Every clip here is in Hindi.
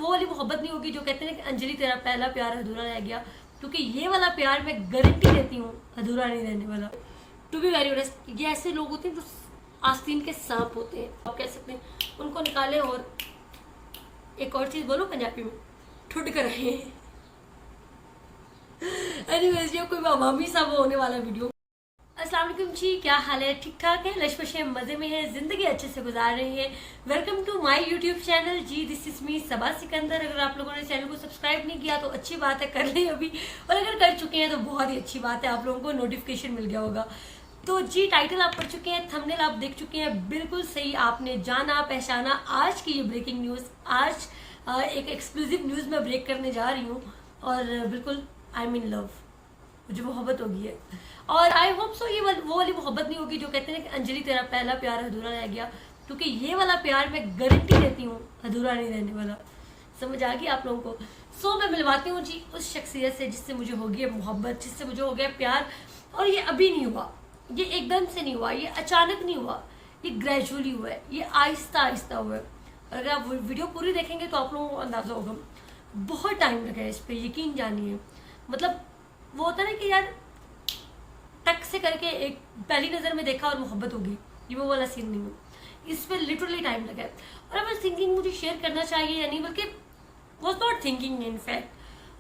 वो वाली मोहब्बत नहीं होगी जो कहते हैं कि अंजलि तेरा पहला प्यार अधूरा रह गया, क्योंकि ये वाला प्यार मैं गारंटी देती हूँ अधूरा नहीं रहने वाला। टू बी वेरी ऑनेस्ट, ये ऐसे लोग होते हैं जो आस्तीन के सांप होते हैं, आप कह सकते हैं, उनको निकाले और एक और चीज बोलो पंजाबी में, ठुड कर रहे हैं। एनीवेज, ये कोई अवामी सा वो होने वाला वीडियो। अस्सलाम वालेकुम जी, क्या हाल है? ठीक ठाक है, लशपशे मजे में है, जिंदगी अच्छे से गुजार रहे हैं। Welcome to my YouTube channel जी, this is me Saba Sikandar. अगर आप लोगों ने चैनल को सब्सक्राइब नहीं किया तो अच्छी बात है, कर लें अभी, और अगर कर चुके हैं तो बहुत ही अच्छी बात है, आप लोगों को नोटिफिकेशन मिल गया होगा। तो जी, टाइटल आप पढ़ चुके हैं, थंबनेल आप देख चुके हैं, बिल्कुल सही आपने जाना पहचाना। आज की ये ब्रेकिंग न्यूज, आज एक एक्सक्लूसिव न्यूज मैं ब्रेक करने जा रही हूँ, और बिल्कुल आई एम इन लव, मुझे मोहब्बत हो गई है। और आई होप सो ये वो वाली मोहब्बत नहीं होगी जो कहते हैं कि अंजलि तेरा पहला प्यार अधूरा रह गया, क्योंकि ये वाला प्यार मैं गारंटी देती हूँ अधूरा नहीं रहने वाला। समझ आ गई आप लोगों को? सो मैं मिलवाती हूँ जी उस शख्सियत से जिससे मुझे हो गई है मोहब्बत, जिससे मुझे हो गया प्यार। और ये अभी नहीं हुआ, ये एकदम से नहीं हुआ, ये अचानक नहीं हुआ, ये ग्रेजुअली हुआ है, ये आहिस्ता आहिस्ता हुआ है। अगर आप वीडियो पूरी देखेंगे तो आप लोगों को अंदाजा होगा, बहुत टाइम लगा है इस पर, यकीन जानिए। मतलब वो होता है ना कि यार टक से करके एक पहली नजर में देखा और मोहब्बत होगी, ये वो वाला सीन नहीं है, इस पर लिटरली टाइम लगा है। और अब थिंकिंग मुझे शेयर करना चाहिए या नहीं, बल्कि was not thinking in fact,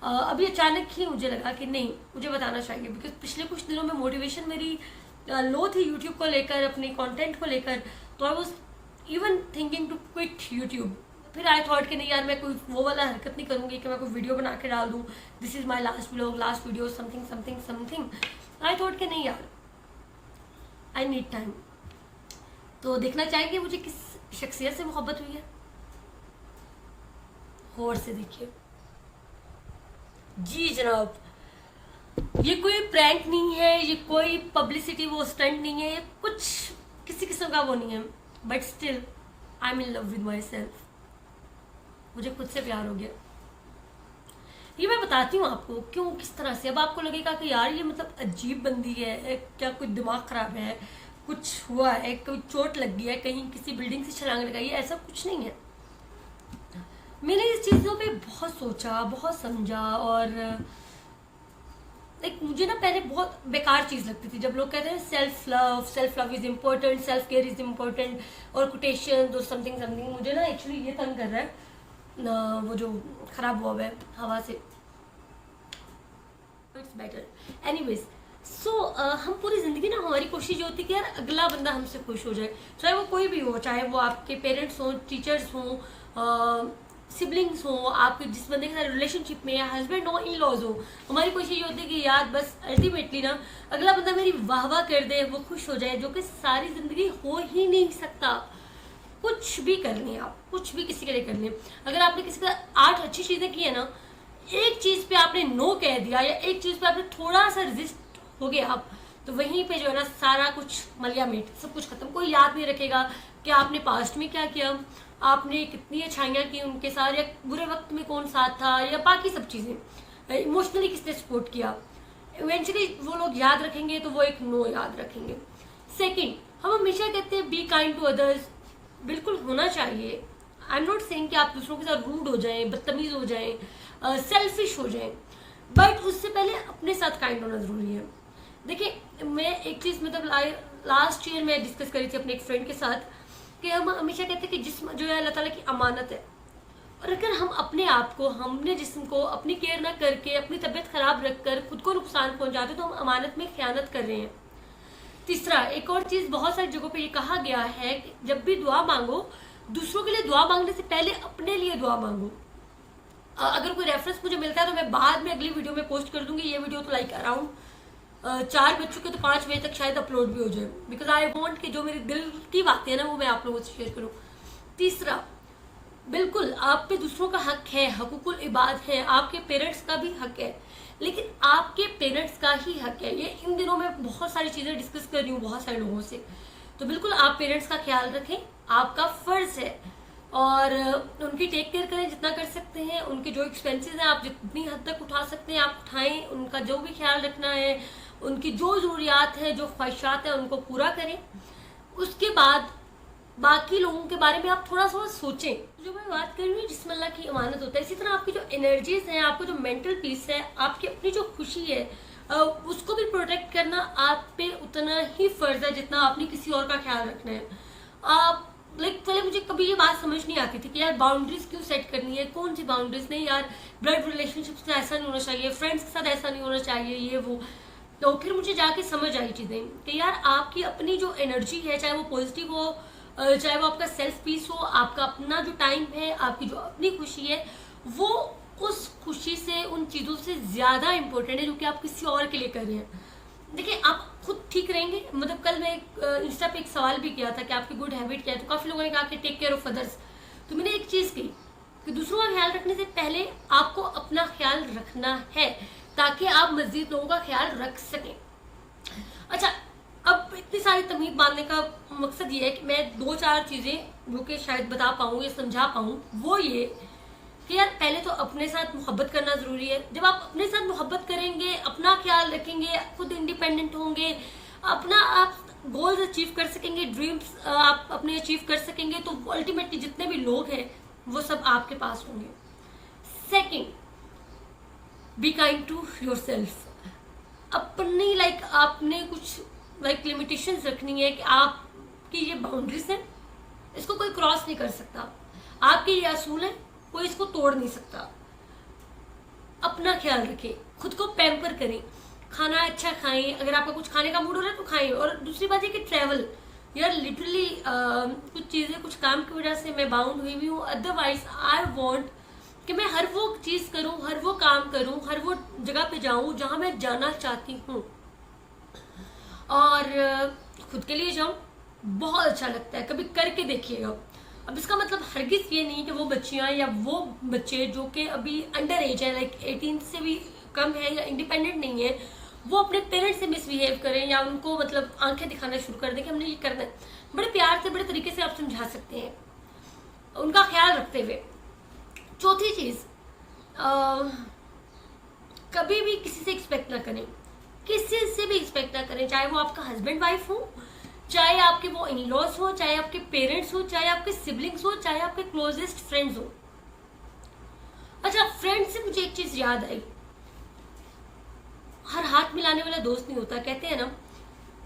अभी अचानक ही मुझे लगा कि नहीं, मुझे बताना चाहिए, बिकॉज पिछले कुछ दिनों में मोटिवेशन मेरी लो थी यूट्यूब को लेकर, अपने कंटेंट को लेकर। तो I was even thinking to quit YouTube. फिर आई थॉट कि नहीं यार, मैं कोई वो वाला हरकत नहीं करूंगी कि मैं कोई वीडियो बना के डाल दूँ, this is my last vlog, last video, something something something. I thought कि नहीं यार, आई नीड टाइम। तो देखना चाहेंगे मुझे किस शख्सियत से मोहब्बत हुई है, गौर से देखिए। जी जनाब, ये कोई प्रैंक नहीं है, ये कोई पब्लिसिटी वो स्टंट नहीं है, ये कुछ किसी किस्म का वो नहीं है, but still I am in love with my self. मुझे खुद से प्यार हो गया। ये मैं बताती हूँ आपको क्यों, किस तरह से। अब आपको लगेगा कि यार ये मतलब अजीब बंदी है, क्या कुछ दिमाग खराब है, कुछ हुआ है, कोई चोट लग गई है, कहीं किसी बिल्डिंग से छलांग लगाई है, ऐसा कुछ नहीं है। मैंने इस चीज़ों पे बहुत सोचा, बहुत समझा, और एक मुझे ना पहले बहुत बेकार चीज़ लगती थी जब लोग कहते हैं self love is important, self care is important, और कोटेशन और समथिंग समथिंग। मुझे ना एक्चुअली ये तंग कर रहा है ना, वो जो खराब हुआ है हवा से, इट्स बेटर। एनीवेज, सो हम पूरी जिंदगी ना, हमारी कोशिश ये होती है कि यार अगला बंदा हमसे खुश हो जाए, चाहे वो कोई भी हो, चाहे वो आपके पेरेंट्स हों, टीचर्स हों, सिबलिंग्स हो, आपके जिस बंदे के साथ रिलेशनशिप में, या हस्बैंड हो, इन लॉज हो। हमारी कोशिश ये होती है कि यार बस अल्टीमेटली ना अगला बंदा मेरी वाह वाह कर दे, वो खुश हो जाए, जो कि सारी जिंदगी हो ही नहीं सकता। कुछ भी कर लें आप, कुछ भी किसी के लिए कर लें, अगर आपने किसी का 8 अच्छी चीजें की है ना, एक चीज पे आपने नो कह दिया, या एक चीज पे आपने थोड़ा सा रेजिस्ट हो गया आप, तो वहीं पे जो है ना सारा कुछ मलिया मेट, सब कुछ खत्म। कोई याद नहीं रखेगा कि आपने पास्ट में क्या किया, आपने कितनी अच्छाइयाँ की उनके साथ, या बुरे वक्त में कौन साथ था, या बाकी सब चीज़ें, इमोशनली किसने सपोर्ट किया। इवेंचुअली वो लोग याद रखेंगे तो वो एक नो याद रखेंगे। सेकंड, हम हमेशा कहते हैं बी काइंड टू अदर्स, बिल्कुल होना चाहिए। आई एम नॉट सेइंग कि आप दूसरों के साथ रूड हो जाएं, बदतमीज हो जाएं, सेल्फिश हो जाएं, बट उससे पहले अपने साथ काइंड होना जरूरी है। देखिए, मैं एक चीज़ मतलब लास्ट ईयर में डिस्कस करी थी अपने एक फ्रेंड के साथ, कि हम हमेशा कहते हैं कि जिस्म जो है अल्लाह ताला की अमानत है, और अगर हम अपने आप को, हमने जिस्म को अपनी केयर ना करके, अपनी तबीयत खराब रखकर खुद को नुकसान पहुंचाते तो हम अमानत में खयानत कर रहे हैं। तीसरा, एक और चीज़ बहुत सारी जगहों पे ये कहा गया है कि जब भी दुआ मांगो, दूसरों के लिए दुआ मांगने से पहले अपने लिए दुआ मांगो। अगर कोई रेफरेंस मुझे मिलता है तो मैं बाद में अगली वीडियो में पोस्ट कर दूंगी। ये वीडियो तो लाइक अराउंड 4 बज चुके, तो 5 बजे तक शायद अपलोड भी हो जाए, बिकॉज आई वॉन्ट कि जो मेरे दिल की बातें हैं ना वो मैं आप लोगों से शेयर करूँ। तीसरा, बिल्कुल आप पे दूसरों का हक है, हकूकुल इबाद है, आपके पेरेंट्स का भी हक है, लेकिन आपके पेरेंट्स का ही हक है। ये इन दिनों में बहुत सारी चीज़ें डिस्कस कर रही हूँ बहुत सारे लोगों से, तो बिल्कुल आप पेरेंट्स का ख्याल रखें, आपका फ़र्ज़ है, और उनकी टेक केयर करें जितना कर सकते हैं। उनके जो एक्सपेंसेस हैं आप जितनी हद तक उठा सकते हैं आप उठाएं, उनका जो भी ख्याल रखना है, उनकी जो ज़रूरियात है, जो ख्वाहिशात हैं, उनको पूरा करें। उसके बाद बाकी लोगों के बारे में आप थोड़ा सा सोचें। जो मैं बात कर रही हूँ जिसमें अल्लाह की अमानत होता है, इसी तरह आपकी जो एनर्जीज हैं, आपको जो मेंटल पीस है, आपकी अपनी जो खुशी है, उसको भी प्रोटेक्ट करना आप पे उतना ही फर्ज है जितना आपने किसी और का ख्याल रखना है। आप पहले मुझे कभी ये बात समझ नहीं आती थी कि यार बाउंड्रीज क्यों सेट करनी है, कौन सी बाउंड्रीज, नहीं यार ब्लड रिलेशनशिप से ऐसा नहीं होना चाहिए, फ्रेंड्स के साथ ऐसा नहीं होना चाहिए, ये वो। तो फिर मुझे जाके समझ आई चीजें कि यार आपकी अपनी जो एनर्जी है, चाहे वो पॉजिटिव हो, चाहे वो आपका सेल्फ पीस हो, आपका अपना जो टाइम है, आपकी जो अपनी खुशी है, वो उस खुशी से, उन चीजों से ज्यादा इंपॉर्टेंट है जो कि आप किसी और के लिए कर रहे हैं। देखिए आप खुद ठीक रहेंगे, मतलब कल मैं इंस्टा पे एक सवाल भी किया था कि आपकी गुड हैबिट क्या है, तो काफी लोगों ने कहा कि टेक केयर ऑफ अदर्स। तो मैंने एक चीज की कि दूसरों का ख्याल रखने से पहले आपको अपना ख्याल रखना है ताकि आप मजीद लोगों का ख्याल रख सकें। अच्छा, अब इतनी सारी तमीज बांधने का मकसद ये है कि मैं 2-4 चीजें जो कि शायद बता पाऊँ या समझा पाऊँ, वो ये कि यार पहले तो अपने साथ मोहब्बत करना जरूरी है। जब आप अपने साथ मोहब्बत करेंगे, अपना ख्याल रखेंगे, खुद इंडिपेंडेंट होंगे, अपना आप गोल्स अचीव कर सकेंगे, ड्रीम्स आप अपने अचीव कर सकेंगे, तो अल्टीमेटली जितने भी लोग हैं वो सब आपके पास होंगे। Second, be kind to yourself. अपनी आपने कुछ लिमिटेशंस रखनी है कि आपकी ये बाउंड्रीज है, इसको कोई क्रॉस नहीं कर सकता। आपके ये असूल है, कोई इसको तोड़ नहीं सकता। अपना ख्याल रखें, खुद को पैम्पर करें, खाना अच्छा खाएं, अगर आपका कुछ खाने का मूड हो रहा है तो खाएं। और दूसरी बात है कि ट्रैवल, यार लिटरली कुछ चीजें, कुछ काम की वजह से मैं बाउंड हुई भी हूँ, अदरवाइज आई वांट कि मैं हर वो चीज करूं, हर वो काम करूं, हर वो जगह पे जाऊं जहां मैं जाना चाहती हूँ, और खुद के लिए जाऊं। बहुत अच्छा लगता है, कभी करके देखिएगा। अब इसका मतलब हरगिज ये नहीं कि वो बच्चियां या वो बच्चे जो कि अभी अंडर एज है, 18 से भी कम है या इंडिपेंडेंट नहीं है, वो अपने पेरेंट्स से मिसबिहेव करें या उनको आंखें दिखाना शुरू कर दें कि हमने ये करना है। बड़े प्यार से, बड़े तरीके से आप समझा सकते हैं, उनका ख्याल रखते हुए। चौथी चीज, कभी भी किसी से एक्सपेक्ट ना करें, किसी से भी एक्सपेक्ट ना करें, चाहे वो आपका हस्बैंड वाइफ हो, चाहे आपके वो इन लॉज हो, चाहे आपके पेरेंट्स हो, चाहे आपके सिबलिंग्स हो, चाहे आपके क्लोजेस्ट फ्रेंड्स हो। अच्छा, फ्रेंड से मुझे एक चीज याद आई, हर हाथ मिलाने वाला दोस्त नहीं होता, कहते हैं ना।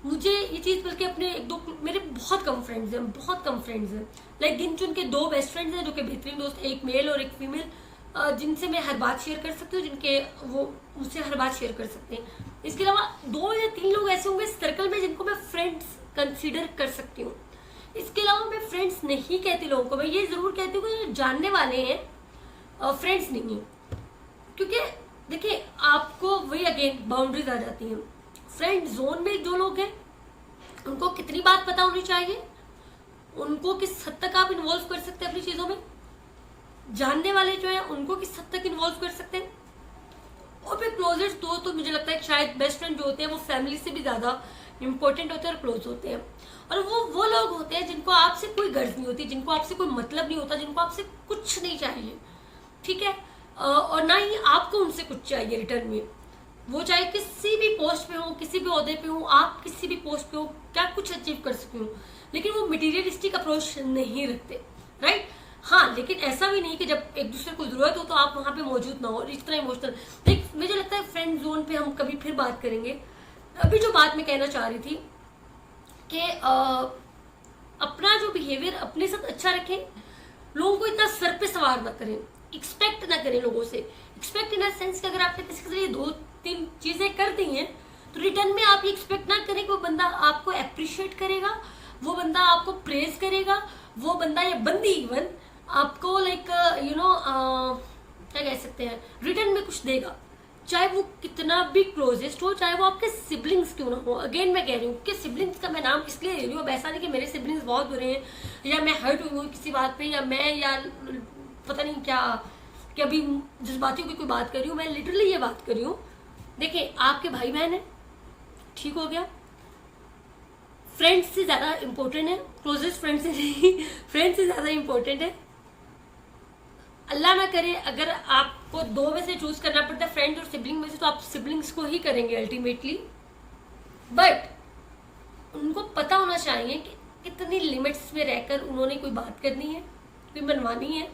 मुझे ये चीज बल्कि अपने एक दो, मेरे बहुत कम फ्रेंड्स हैं, बहुत कम फ्रेंड्स हैं, गिन चुन के 2 बेस्ट फ्रेंड्स हैं जो कि बेहतरीन दोस्त, एक मेल और एक फीमेल, जिनसे मैं हर बात शेयर कर सकती हूँ, जिनके वो मुझसे हर बात शेयर कर सकते हैं। इसके अलावा 2 या 3 लोग ऐसे होंगे सर्कल में जिनको मैं फ्रेंड्स कंसीडर कर सकती हूँ। इसके अलावा मैं फ्रेंड्स नहीं कहती लोगों को, मैं ये जरूर कहती हूँ कि जानने वाले हैं, फ्रेंड्स नहीं है। क्योंकि देखिए आपको वही अगेन बाउंड्रीज आ जाती हैं। फ्रेंड जोन में जो लोग हैं उनको कितनी बात पता होनी चाहिए, उनको किस हद तक आप इन्वॉल्व कर सकते हैं अपनी चीजों में। जानने वाले जो है उनको किस हद तक इन्वॉल्व कर सकते हैं। और फिर क्लोजेस्ट दोस्त तो मुझे लगता है शायद बेस्ट फ्रेंड जो होते हैं वो फैमिली से भी ज्यादा इंपॉर्टेंट होते हैं और क्लोज होते हैं। और वो लोग होते हैं जिनको आपसे कोई गर्ज नहीं होती, जिनको आपसे कोई मतलब नहीं होता, जिनको आपसे कुछ नहीं चाहिए, ठीक है, और ना ही आपको उनसे कुछ चाहिए रिटर्न में। वो चाहे किसी भी पोस्ट पे हो, किसी भी ओहदे पे हो, आप किसी भी पोस्ट पे हो, क्या कुछ अचीव कर सके हो, लेकिन वो मटीरियलिस्टिक अप्रोच नहीं रखते, राइट। हाँ, लेकिन ऐसा भी नहीं कि जब एक दूसरे को जरूरत हो तो आप वहां पे मौजूद ना हो, इस तरह इमोशनल। मुझे लगता है फ्रेंड जोन पे हम कभी फिर बात करेंगे। अभी जो बात मैं कहना चाह रही थी कि अपना जो बिहेवियर अपने साथ अच्छा रखें, लोगों को इतना सर पे सवार ना करें, एक्सपेक्ट ना करें लोगों से। एक्सपेक्ट इन सेंस कि अगर आपने किसी के लिए 2-3 चीजें कर दी हैं तो रिटर्न में आप ये एक्सपेक्ट ना करें कि वो बंदा आपको अप्रिशिएट करेगा, वो बंदा आपको प्रेज करेगा, वो बंदा या बंदी इवन आपको क्या कह सकते हैं, रिटर्न में कुछ देगा, चाहे वो कितना भी क्लोजेस्ट हो, चाहे वो आपके सिबलिंग्स क्यों ना हो। अगेन मैं कह रही हूँ कि सिबलिंग्स का मैं नाम इसलिए ले रही हूँ, अब ऐसा नहीं कि मेरे सिबलिंग्स बहुत बुरे हैं या मैं हर्ट हुई हूँ किसी बात पे, या मैं या पता नहीं क्या कि अभी जज्बातियों की कोई बात कर रही हूँ। मैं लिटरली ये बात कर रही हूँ, देखिए आपके भाई बहन है, ठीक हो गया, फ्रेंड्स से ज्यादा इंपॉर्टेंट है, क्लोजेस्ट फ्रेंड से नहीं, फ्रेंड्स से ज्यादा इंपॉर्टेंट है। अल्लाह ना करे अगर आपको 2 में से चूज करना पड़ता है, फ्रेंड और सिबलिंग में से, तो आप सिबलिंग्स को ही करेंगे अल्टीमेटली। बट उनको पता होना चाहिए कि कितनी लिमिट्स में रहकर उन्होंने कोई बात करनी है, कोई मनवानी है,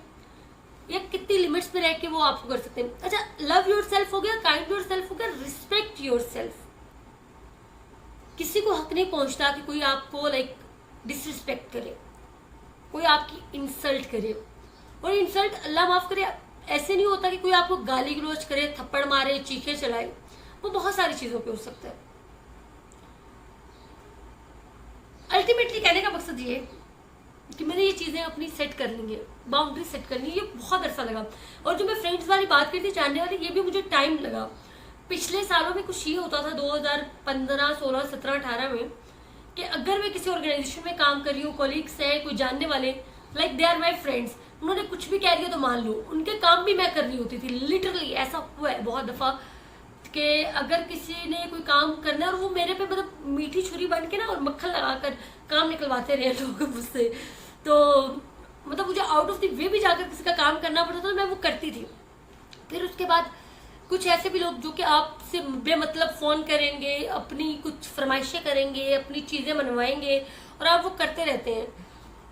या कितनी लिमिट्स में रह के वो आपको कर सकते हैं। अच्छा, लव योर सेल्फ हो गया, काइंड योर सेल्फ हो गया, रिस्पेक्ट योर सेल्फ। किसी को हक नहीं पहुंचता कि कोई आपको लाइक डिसरिस्पेक्ट करे, कोई आपकी इंसल्ट करे। और इंसल्ट, अल्लाह माफ करे, ऐसे नहीं होता कि कोई आपको गाली गलौज करे, थप्पड़ मारे, चीखे चलाए, वो बहुत सारी चीजों पे हो सकता है। अल्टीमेटली कहने का मकसद ये कि मैंने ये चीजें अपनी सेट कर ली है, बाउंड्री सेट करनी है, ये बहुत अच्छा लगा। और जो मैं फ्रेंड्स वाली बात करती जानने वाली, ये भी मुझे टाइम लगा। पिछले सालों में कुछ ये होता था 2015, 16, 17, 18 में, कि अगर मैं किसी ऑर्गेनाइजेशन में काम कर रही हूँ, कोलीग्स है, कोई जानने वाले, like they are my friends, उन्होंने कुछ भी कह दिया तो मान लो, उनके काम भी मैं कर रही होती थी। लिटरली ऐसा हुआ है बहुत दफा कि अगर किसी ने कोई काम करना है और वो मेरे पे मतलब मीठी छुरी बन के ना और मक्खन लगाकर काम निकलवाते रहे लोग मुझसे, तो मतलब मुझे आउट ऑफ द वे भी जाकर किसी का काम करना पड़ता था, तो मैं वो करती थी। फिर उसके बाद कुछ ऐसे भी लोग जो कि आपसे बेमतलब फोन करेंगे, अपनी कुछ फरमाइशें करेंगे, अपनी चीजें मनवाएंगे और आप वो करते रहते हैं।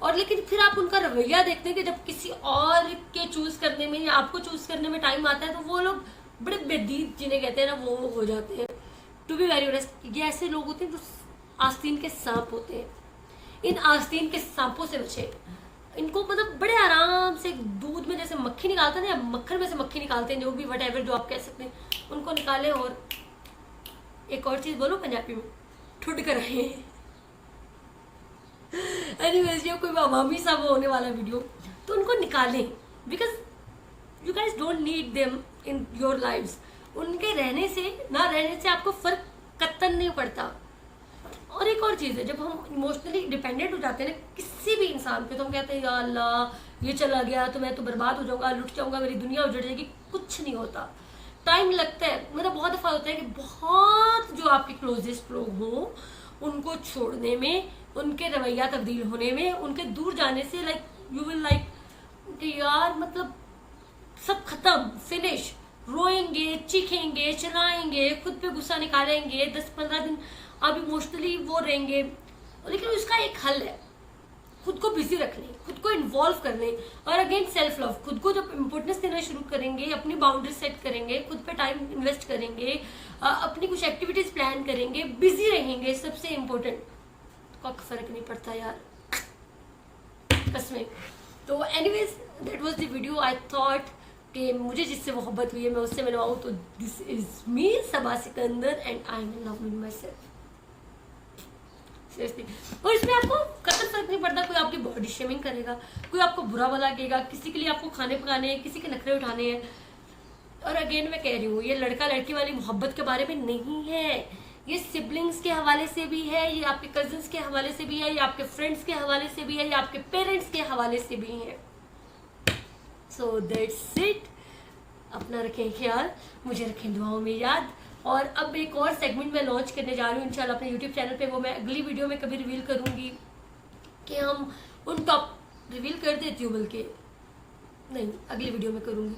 और लेकिन फिर आप उनका रवैया देखते हैं कि जब किसी और के चूज करने में या आपको चूज करने में टाइम आता है, तो वो लोग बड़े बेदीद जिन्हें कहते हैं ना, वो हो जाते हैं। टू बी वेरी ऑनेस्ट, ये ऐसे लोग होते हैं जो आस्तीन के सांप होते हैं। इन आस्तीन के सांपों से बचे। इनको मतलब बड़े आराम से दूध में जैसे मक्खी निकालते हैं या मक्खन में से मक्खी निकालते हैं, जो भी वट जो आप कह सकते हैं, उनको निकालें। और एक और चीज बोलो पंजाबी में, ठुड कर आए। एनीवेज, ये कोई अवामी सा वो होने वाला वीडियो, तो उनको निकालें, because you guys don't need them in your lives. उनके रहने से ना रहने से आपको फर्क कत्तन नहीं पड़ता। और एक और चीज है, जब हम इमोशनली डिपेंडेंट हो जाते हैं ना किसी भी इंसान पे, तो हम कहते हैं या अल्लाह ये चला गया तो मैं तो बर्बाद हो जाऊंगा, लुट जाऊंगा, मेरी दुनिया उजड़ जाएगी। कुछ नहीं होता, टाइम लगता है। मतलब बहुत दफा होता है कि बहुत जो आपके क्लोजेस्ट लोग हों उनको छोड़ने में, उनके रवैया तब्दील होने में, उनके दूर जाने से, लाइक यू विल लाइक कि यार मतलब सब खत्म, फिनिश, रोएंगे, चीखेंगे, चिल्लाएंगे, खुद पे गुस्सा निकालेंगे, 10-15 दिन आप इमोशनली वो रहेंगे। लेकिन उसका एक हल है, खुद को बिजी रखने, खुद को इन्वॉल्व करने। और अगेन सेल्फ लव, खुद को जब इम्पोर्टेंस देना शुरू करेंगे, अपनी बाउंड्री सेट करेंगे, खुद पे टाइम इन्वेस्ट करेंगे, अपनी कुछ एक्टिविटीज प्लान करेंगे, बिजी रहेंगे, सबसे इम्पोर्टेंट, कोई फर्क नहीं पड़ता यार, कसमें। तो anyways, that was the video. I thought कि मुझे जिससे मोहब्बत हुई है मैं उससे मिलवाऊँ, तो this is me Saba Sikandar and I am in love with myself. Seriously. और इसमें आपको कतई फर्क नहीं पड़ता, कोई आपकी बॉडी शेमिंग करेगा, कोई आपको बुरा भला कहेगा, किसी के लिए आपको खाने पकाने हैं, किसी के नखरे उठाने हैं। और अगेन मैं कह रही हूँ, ये लड़का लड़की वाली मोहब्बत के बारे में नहीं है, ये सिबलिंग्स के हवाले से भी है, ये आपके कजिन्स के हवाले से भी है, ये आपके फ्रेंड्स के हवाले से भी है, ये आपके पेरेंट्स के हवाले से भी है। So that's it. अपना रखें ख्याल, मुझे रखें दुआओं में याद। और अब एक और सेगमेंट मैं लॉन्च करने जा रही हूँ इंशाल्लाह अपने यूट्यूब चैनल पे, वो मैं अगली वीडियो में कभी रिवील करूँगी। कि हम उन टॉप रिवील कर देती हूँ, बल्कि नहीं, अगली वीडियो में करूँगी।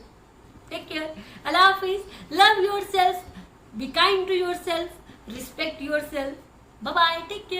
टेक केयर, अल्लाह हाफिज, love yourself, be kind to yourself, respect yourself, bye bye, take care.